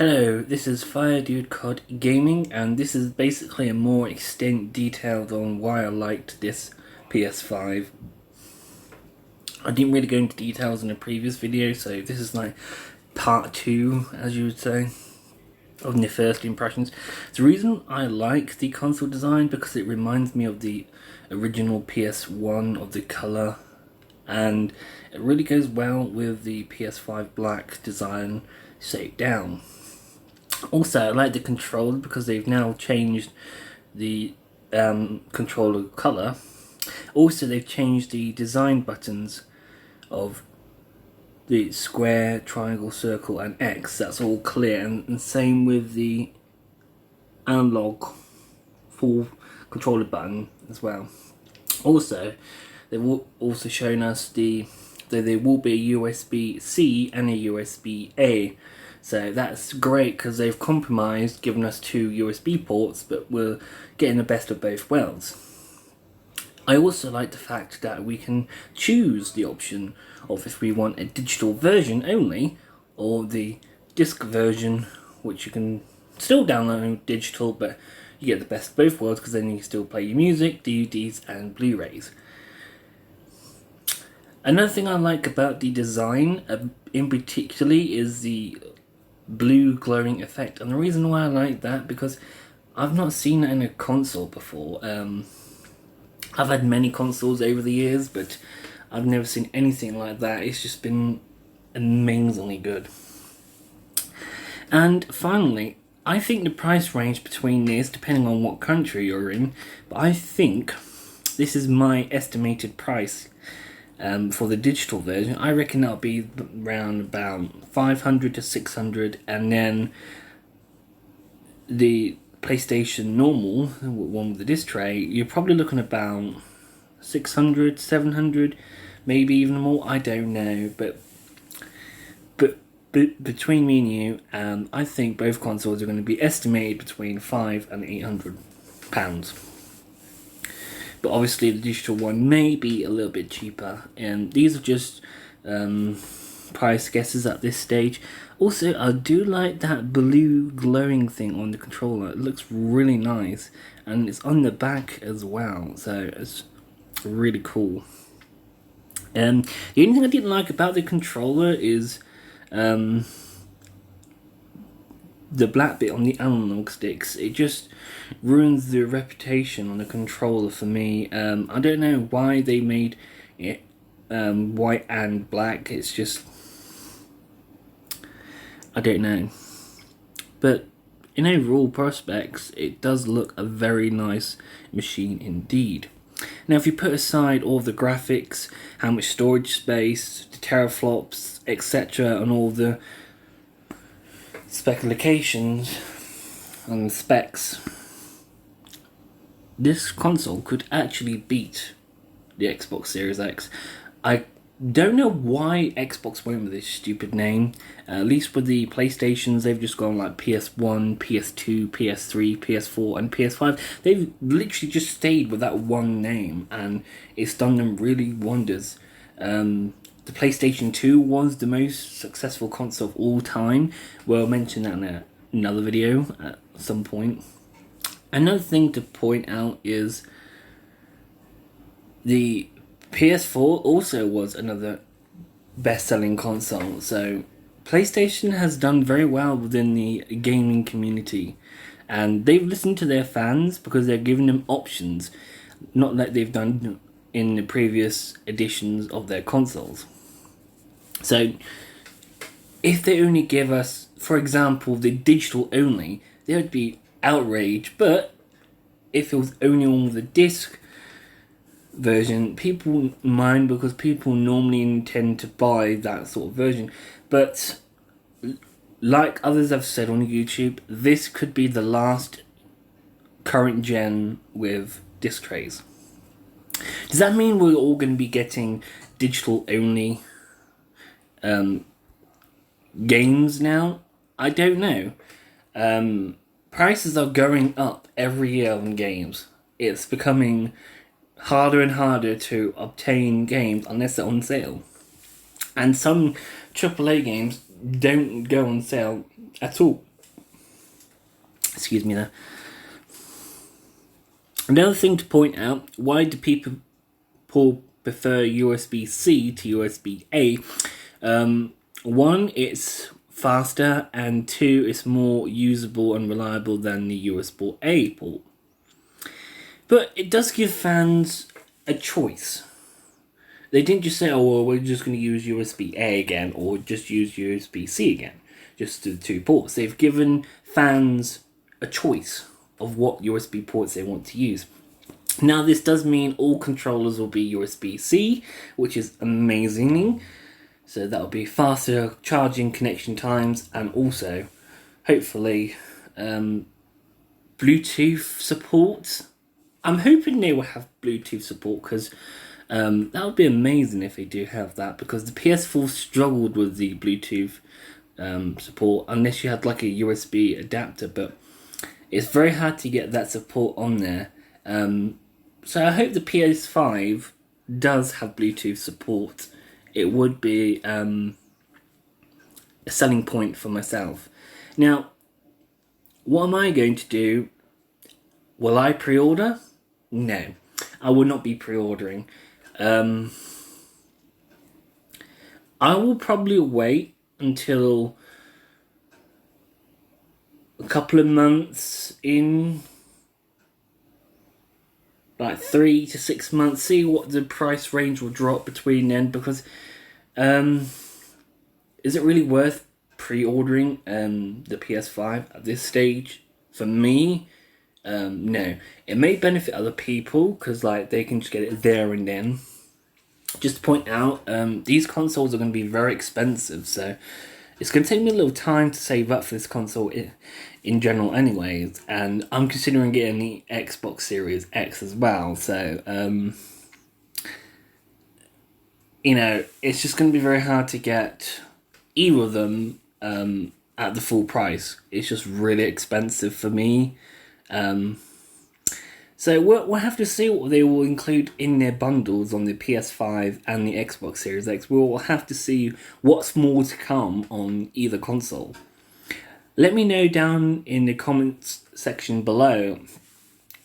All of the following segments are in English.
Hello, this is FireDudeCod Gaming, and this is basically a more extent detailed on why I liked this PS5. I didn't really go into details in the previous video, so this is like part 2, as you would say, of the first impressions. The reason I like the console design because it reminds me of the original PS1 of the colour, and it really goes well with the PS5 black design shaped down. Also, I like the controller because they've now changed the controller colour. Also, they've changed the design buttons of the square, triangle, circle and X. That's all clear, and same with the analog full controller button as well. Also, they've also shown us that there will be a USB-C and a USB-A. So that's great because they've compromised, giving us 2 USB ports, but we're getting the best of both worlds. I also like the fact that we can choose the option of if we want a digital version only, or the disc version, which you can still download digital, but you get the best of both worlds because then you can still play your music, DVDs and Blu-rays. Another thing I like about the design, in particularly, is the blue glowing effect, and the reason why I like that because I've not seen that in a console before. I've had many consoles over the years, but I've never seen anything like that. It's just been amazingly good. And finally, I think the price range between this, depending on what country you're in, but I think this is my estimated price. For the digital version, I reckon that'll be around about 500 to 600, and then the PlayStation normal, one with the disc tray, you're probably looking about 600, 700, maybe even more, I don't know, but between me and you, I think both consoles are going to be estimated between £500 and £800. But obviously the digital one may be a little bit cheaper, and these are just price guesses at this stage. Also, I do like that blue glowing thing on the controller. It looks really nice, and it's on the back as well, so it's really cool. The only thing I didn't like about the controller is the black bit on the analog sticks. It just ruins the reputation on the controller for me. I don't know why they made it white and black. It's just, I don't know. But in overall prospects, it does look a very nice machine indeed. Now, if you put aside all the graphics, how much storage space, the teraflops, etc., and all the specifications and specs, this console could actually beat the Xbox Series X. I don't know why Xbox went with this stupid name. At least with the PlayStations, they've just gone like PS1, PS2, PS3, PS4 and PS5. They've literally just stayed with that one name, and it's done them really wonders. The PlayStation 2 was the most successful console of all time. We'll mention that in another video at some point. Another thing to point out is the PS4 also was another best-selling console. So PlayStation has done very well within the gaming community, and they've listened to their fans because they're giving them options, not like they've done in the previous editions of their consoles. So if they only give us, for example, the digital only, they would be outraged. But if it was only on the disc version, people mind because people normally intend to buy that sort of version. But like others have said on YouTube, this could be the last current gen with disc trays. Does that mean we're all going to be getting digital only games now? I don't know. Prices are going up every year on games. It's becoming harder and harder to obtain games unless they're on sale. And some AAA games don't go on sale at all. Excuse me there. Another thing to point out, why do people prefer USB-C to USB-A? One, it's faster, and two, it's more usable and reliable than the USB-A port. But it does give fans a choice. They didn't just say, oh, well, we're just going to use USB-A again, or just use USB-C again, just the two ports. They've given fans a choice of what USB ports they want to use. Now, this does mean all controllers will be USB-C, which is amazing. So that'll be faster charging connection times, and also, hopefully, Bluetooth support. I'm hoping they will have Bluetooth support, because that would be amazing if they do have that, because the PS4 struggled with the Bluetooth support unless you had like a USB adapter, but it's very hard to get that support on there. So I hope the PS5 does have Bluetooth support. It would be a selling point for myself. Now, what am I going to do? Will I pre-order? No, I will not be pre-ordering. I will probably wait until a couple of months in, like 3 to 6 months, see what the price range will drop between then, because is it really worth pre-ordering the PS5 at this stage? For me, no. It may benefit other people, because like they can just get it there and then. Just to point out, these consoles are going to be very expensive, so it's going to take me a little time to save up for this console in general anyways, and I'm considering getting the Xbox Series X as well, so, you know, it's just going to be very hard to get either of them at the full price. It's just really expensive for me. So we'll have to see what they will include in their bundles on the PS5 and the Xbox Series X. We'll have to see what's more to come on either console. Let me know down in the comments section below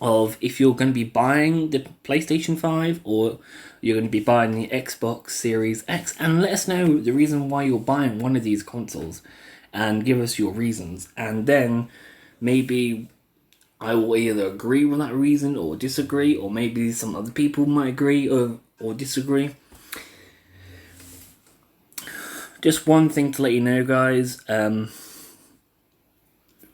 of if you're going to be buying the PlayStation 5 or you're going to be buying the Xbox Series X, and let us know the reason why you're buying one of these consoles and give us your reasons, and then maybe I will either agree with that reason or disagree, or maybe some other people might agree or disagree. Just one thing to let you know, guys.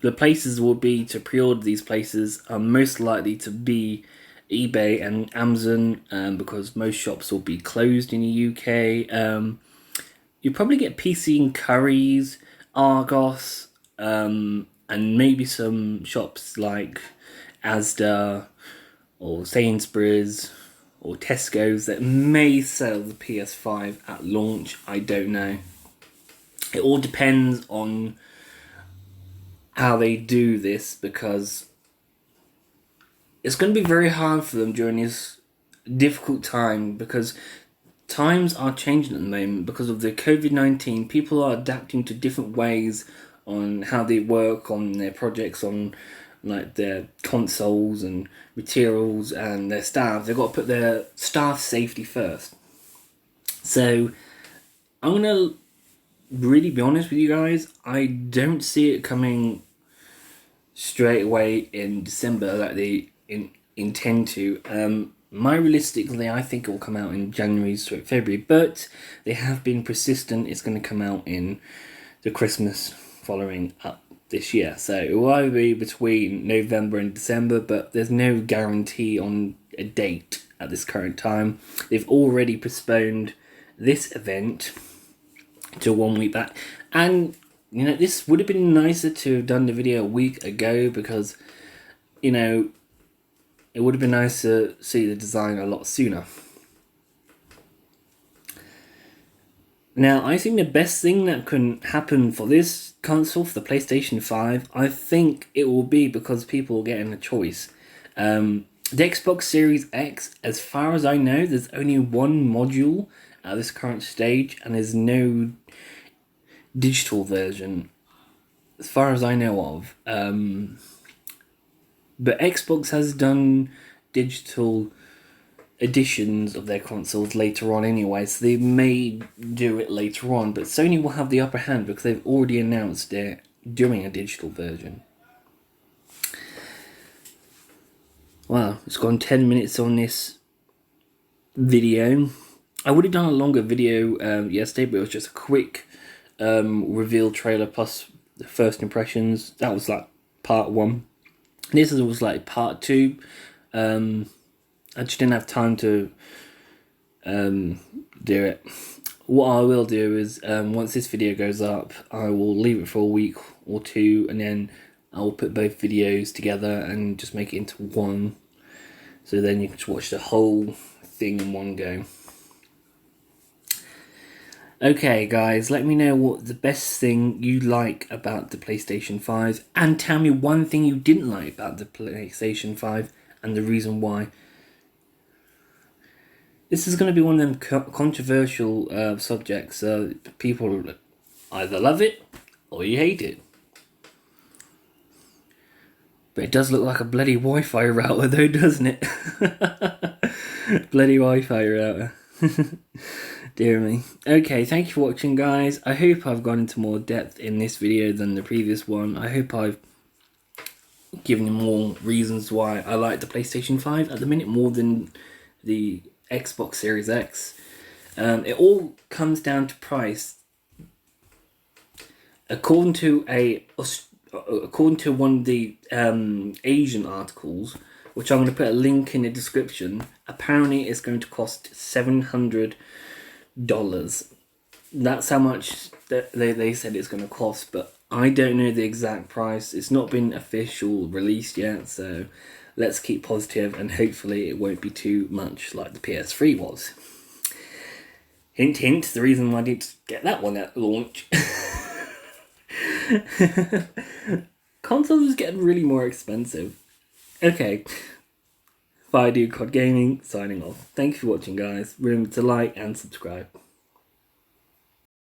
The places will be to pre-order these places are most likely to be eBay and Amazon, because most shops will be closed in the UK. You probably get PC and Currys, Argos, and maybe some shops like Asda or Sainsbury's or Tesco's that may sell the PS5 at launch. I don't know. It all depends on how they do this, because it's going to be very hard for them during this difficult time, because times are changing at the moment because of the COVID-19. People are adapting to different ways on how they work on their projects, on like their consoles and materials and their staff. They've got to put their staff safety first. So I'm going to really be honest with you guys. I don't see it coming straight away in December like they intend to. Realistically, I think it will come out in January to February, but they have been persistent. It's going to come out in the Christmas following up this year, so it will either be between November and December, but there's no guarantee on a date at this current time. They've already postponed this event to 1 week back, and you know, this would have been nicer to have done the video a week ago, because you know, it would have been nice to see the design a lot sooner. Now, I think the best thing that can happen for this console, for the PlayStation 5, I think it will be because people are getting a choice. The Xbox Series X, as far as I know, there's only one module at this current stage, and there's no digital version, as far as I know of. But Xbox has done digital editions of their consoles later on anyway, so they may do it later on, but Sony will have the upper hand because they've already announced they're doing a digital version. Wow, it's gone 10 minutes on this video. I would have done a longer video yesterday, but it was just a quick reveal trailer plus the first impressions. That was like part 1. This was like part 2. I just didn't have time to do it. What I will do is, once this video goes up, I will leave it for a week or 2, and then I will put both videos together and just make it into one. So then you can just watch the whole thing in one go. Okay guys, let me know what the best thing you like about the PlayStation 5, and tell me one thing you didn't like about the PlayStation 5 and the reason why. This is going to be one of them controversial subjects. People either love it or you hate it. But it does look like a bloody Wi-Fi router though, doesn't it? Bloody Wi-Fi router. Dear me. Okay, thank you for watching guys. I hope I've gone into more depth in this video than the previous one. I hope I've given you more reasons why I like the PlayStation 5 at the minute more than the Xbox Series X. It all comes down to price. According to one of the Asian articles, which I'm going to put a link in the description, apparently it's going to cost $700. That's how much they said it's going to cost, but I don't know the exact price. It's not been official released yet, so let's keep positive and hopefully it won't be too much like the PS3 was. Hint hint, the reason why I didn't get that one at launch. Consoles are getting really more expensive. Okay, COD Gaming signing off. Thank you for watching guys. Remember to like and subscribe.